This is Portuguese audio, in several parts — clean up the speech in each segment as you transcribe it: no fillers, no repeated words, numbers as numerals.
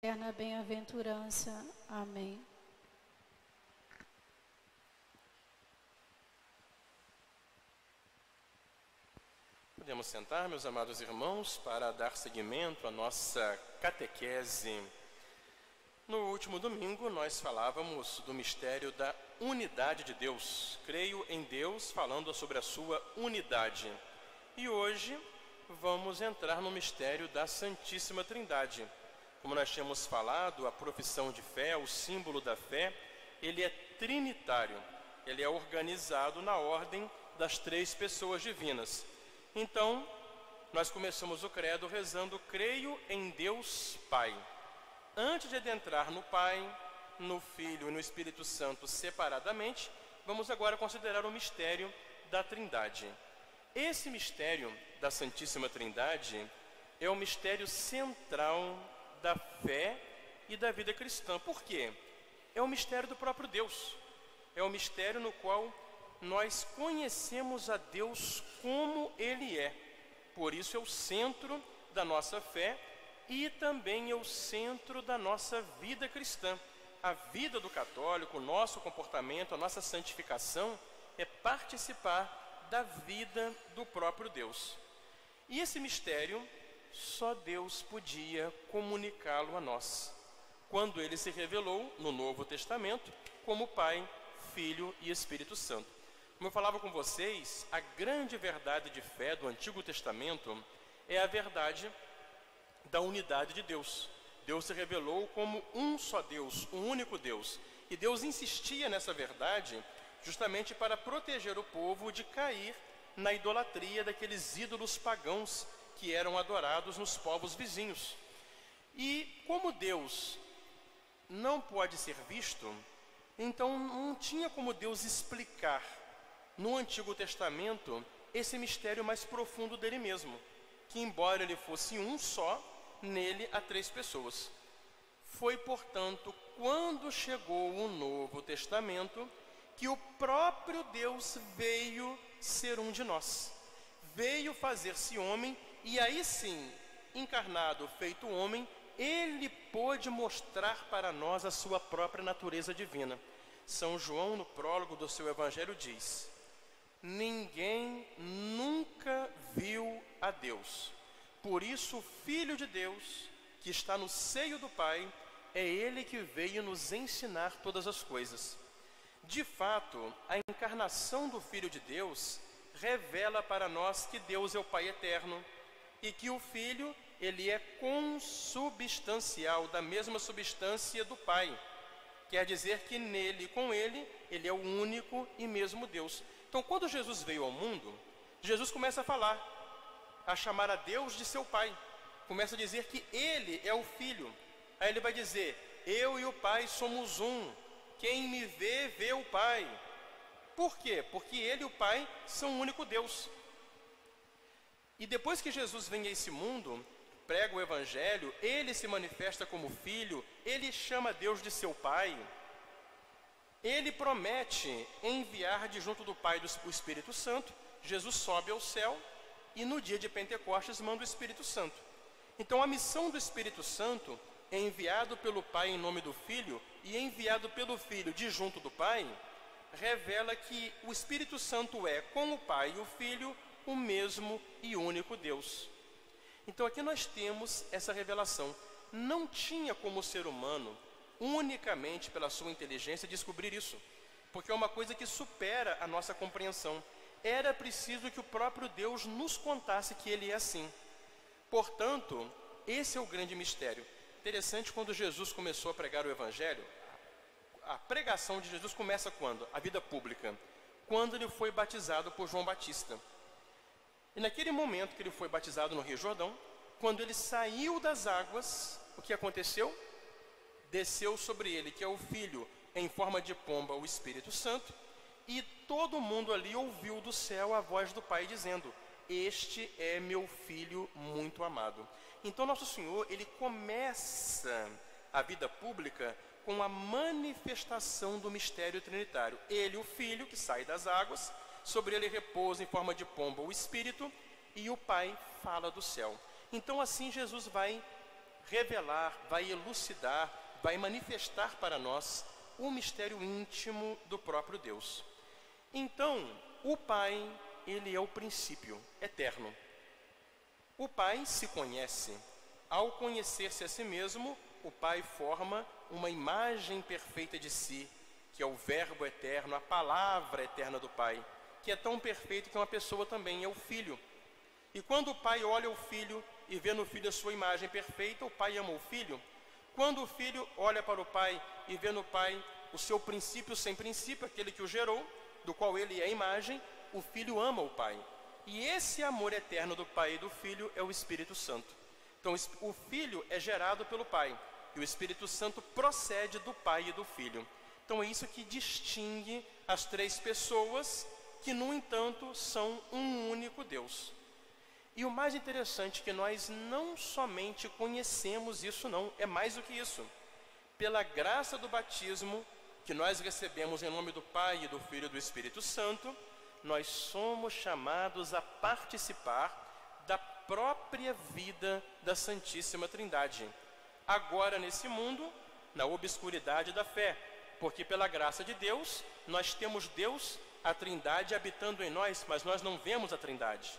eterna bem-aventurança. Amém. Podemos sentar, meus amados irmãos, para dar seguimento à nossa catequese. No último domingo, nós falávamos do mistério da unidade de Deus. Creio em Deus, falando sobre a sua unidade. E hoje vamos entrar no mistério da Santíssima Trindade. Como nós tínhamos falado, a profissão de fé, o símbolo da fé, ele é trinitário. Ele é organizado na ordem das três pessoas divinas. Então, nós começamos o credo rezando: creio em Deus Pai. Antes de adentrar no Pai, no Filho e no Espírito Santo separadamente, vamos agora considerar o mistério da Trindade. Esse mistério da Santíssima Trindade é o mistério central da fé e da vida cristã. Por quê? É o mistério do próprio Deus. É o mistério no qual nós conhecemos a Deus como Ele é. Por isso é o centro da nossa fé e também é o centro da nossa vida cristã. A vida do católico, o nosso comportamento, a nossa santificação é participar da vida do próprio Deus. E esse mistério, só Deus podia comunicá-lo a nós, quando Ele se revelou no Novo Testamento como Pai, Filho e Espírito Santo. Como eu falava com vocês, a grande verdade de fé do Antigo Testamento é a verdade da unidade de Deus. Deus se revelou como um só Deus, um único Deus. E Deus insistia nessa verdade justamente para proteger o povo de cair na idolatria daqueles ídolos pagãos que eram adorados nos povos vizinhos. E como Deus não pode ser visto, então não tinha como Deus explicar no Antigo Testamento esse mistério mais profundo dele mesmo, que embora ele fosse um só, nele há três pessoas. Foi, portanto, quando chegou o Novo Testamento, que o próprio Deus veio ser um de nós. Veio fazer-se homem, e aí sim, encarnado, feito homem, ele pôde mostrar para nós a sua própria natureza divina. São João, no prólogo do seu Evangelho, diz: ninguém nunca viu a Deus. Por isso, o Filho de Deus, que está no seio do Pai, é Ele que veio nos ensinar todas as coisas. De fato, a encarnação do Filho de Deus revela para nós que Deus é o Pai eterno e que o Filho, ele é consubstancial, da mesma substância do Pai. Quer dizer que nele, com ele, ele é o único e mesmo Deus. Então, quando Jesus veio ao mundo, Jesus começa a falar, a chamar a Deus de seu Pai. Começa a dizer que Ele é o Filho. Aí Ele vai dizer: eu e o Pai somos um. Quem me vê, vê o Pai. Por quê? Porque Ele e o Pai são um único Deus. E depois que Jesus vem a esse mundo, prega o Evangelho, Ele se manifesta como Filho, Ele chama Deus de seu Pai. Ele promete enviar de junto do Pai o Espírito Santo. Jesus sobe ao céu e no dia de Pentecostes manda o Espírito Santo. Então a missão do Espírito Santo é enviado pelo Pai em nome do Filho e enviado pelo Filho de junto do Pai, revela que o Espírito Santo é, com o Pai e o Filho, o mesmo e único Deus. Então aqui nós temos essa revelação. Não tinha como o ser humano, unicamente pela sua inteligência, descobrir isso, porque é uma coisa que supera a nossa compreensão. Era preciso que o próprio Deus nos contasse que Ele é assim. Portanto, esse é o grande mistério. Interessante, quando Jesus começou a pregar o Evangelho, a pregação de Jesus começa quando? A vida pública. Quando ele foi batizado por João Batista. E naquele momento que ele foi batizado no Rio Jordão, quando ele saiu das águas, o que aconteceu? Desceu sobre ele, que é o Filho, em forma de pomba, o Espírito Santo, e todo mundo ali ouviu do céu a voz do Pai dizendo: este é meu Filho muito amado. Então Nosso Senhor, ele começa a vida pública com a manifestação do mistério trinitário. Ele, o Filho, que sai das águas, sobre ele repousa em forma de pomba o Espírito, e o Pai fala do céu. Então assim Jesus vai revelar, vai elucidar, vai manifestar para nós o mistério íntimo do próprio Deus. Então, o Pai, ele é o princípio eterno. O Pai se conhece. Ao conhecer-se a si mesmo, o Pai forma uma imagem perfeita de si, que é o Verbo eterno, a palavra eterna do Pai, que é tão perfeito que uma pessoa também é o Filho. E quando o Pai olha o Filho e vê no Filho a sua imagem perfeita, o Pai ama o Filho. Quando o Filho olha para o Pai e vê no Pai o seu princípio sem princípio, aquele que o gerou, do qual ele é a imagem, o Filho ama o Pai. E esse amor eterno do Pai e do Filho é o Espírito Santo. Então, o Filho é gerado pelo Pai, e o Espírito Santo procede do Pai e do Filho. Então, é isso que distingue as três pessoas, que, no entanto, são um único Deus. E o mais interessante é que nós não somente conhecemos isso, não, é mais do que isso. Pela graça do batismo, que nós recebemos em nome do Pai, e do Filho e do Espírito Santo, nós somos chamados a participar da própria vida da Santíssima Trindade. Agora, nesse mundo, na obscuridade da fé, porque pela graça de Deus, nós temos Deus, a Trindade, habitando em nós, mas nós não vemos a Trindade.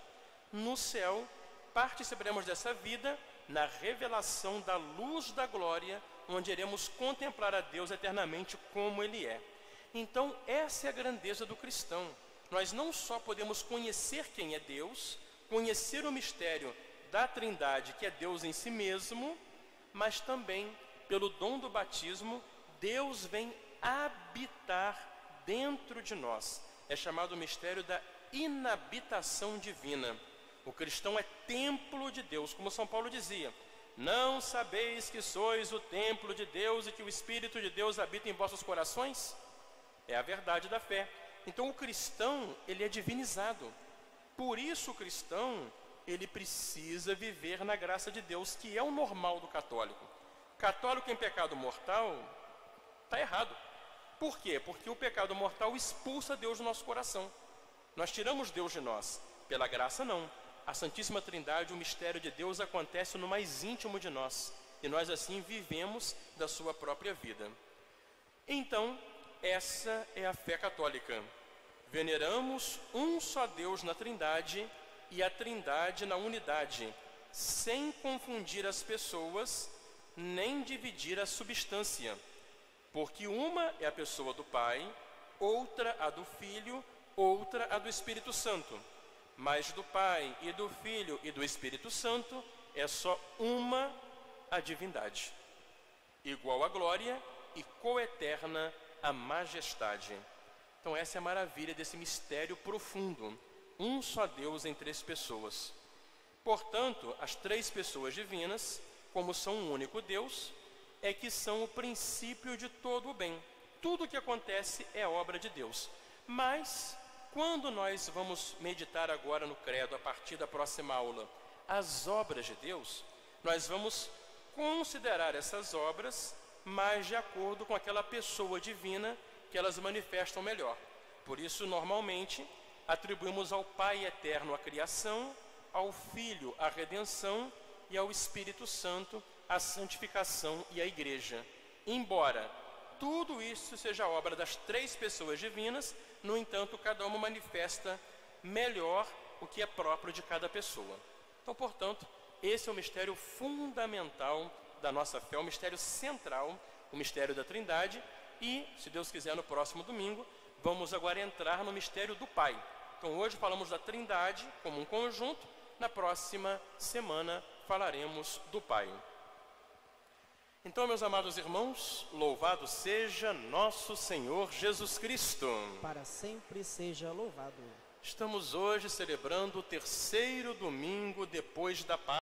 No céu, participaremos dessa vida na revelação da luz da glória, onde iremos contemplar a Deus eternamente como Ele é. Então, essa é a grandeza do cristão. Nós não só podemos conhecer quem é Deus, conhecer o mistério da Trindade, que é Deus em si mesmo, mas também, pelo dom do batismo, Deus vem habitar dentro de nós. É chamado o mistério da inabitação divina. O cristão é templo de Deus, como São Paulo dizia: não sabeis que sois o templo de Deus e que o Espírito de Deus habita em vossos corações? É a verdade da fé. Então o cristão, ele é divinizado. Por isso o cristão, ele precisa viver na graça de Deus, que é o normal do católico. Católico em pecado mortal, está errado. Por quê? Porque o pecado mortal expulsa Deus do nosso coração. Nós tiramos Deus de nós. Pela graça, não. A Santíssima Trindade, o mistério de Deus, acontece no mais íntimo de nós. E nós assim vivemos da sua própria vida. Então, essa é a fé católica. Veneramos um só Deus na Trindade e a Trindade na unidade, sem confundir as pessoas, nem dividir a substância. Porque uma é a pessoa do Pai, outra a do Filho, outra a do Espírito Santo. Mas do Pai e do Filho e do Espírito Santo é só uma a divindade, igual a glória e coeterna a majestade. Então essa é a maravilha desse mistério profundo, um só Deus em três pessoas. Portanto, as três pessoas divinas, como são um único Deus, é que são o princípio de todo o bem. Tudo o que acontece é obra de Deus. Mas, quando nós vamos meditar agora no credo, a partir da próxima aula, as obras de Deus, nós vamos considerar essas obras mais de acordo com aquela pessoa divina que elas manifestam melhor. Por isso, normalmente, atribuímos ao Pai eterno a criação, ao Filho a redenção e ao Espírito Santo a santificação e a Igreja. Embora tudo isso seja obra das três pessoas divinas, no entanto, cada uma manifesta melhor o que é próprio de cada pessoa. Então, portanto, esse é o mistério fundamental da nossa fé, o mistério central, o mistério da Trindade. E, se Deus quiser, no próximo domingo, vamos agora entrar no mistério do Pai. Então, hoje falamos da Trindade como um conjunto, na próxima semana falaremos do Pai. Então, meus amados irmãos, louvado seja nosso Senhor Jesus Cristo. Para sempre seja louvado. Estamos hoje celebrando o terceiro domingo depois da Páscoa.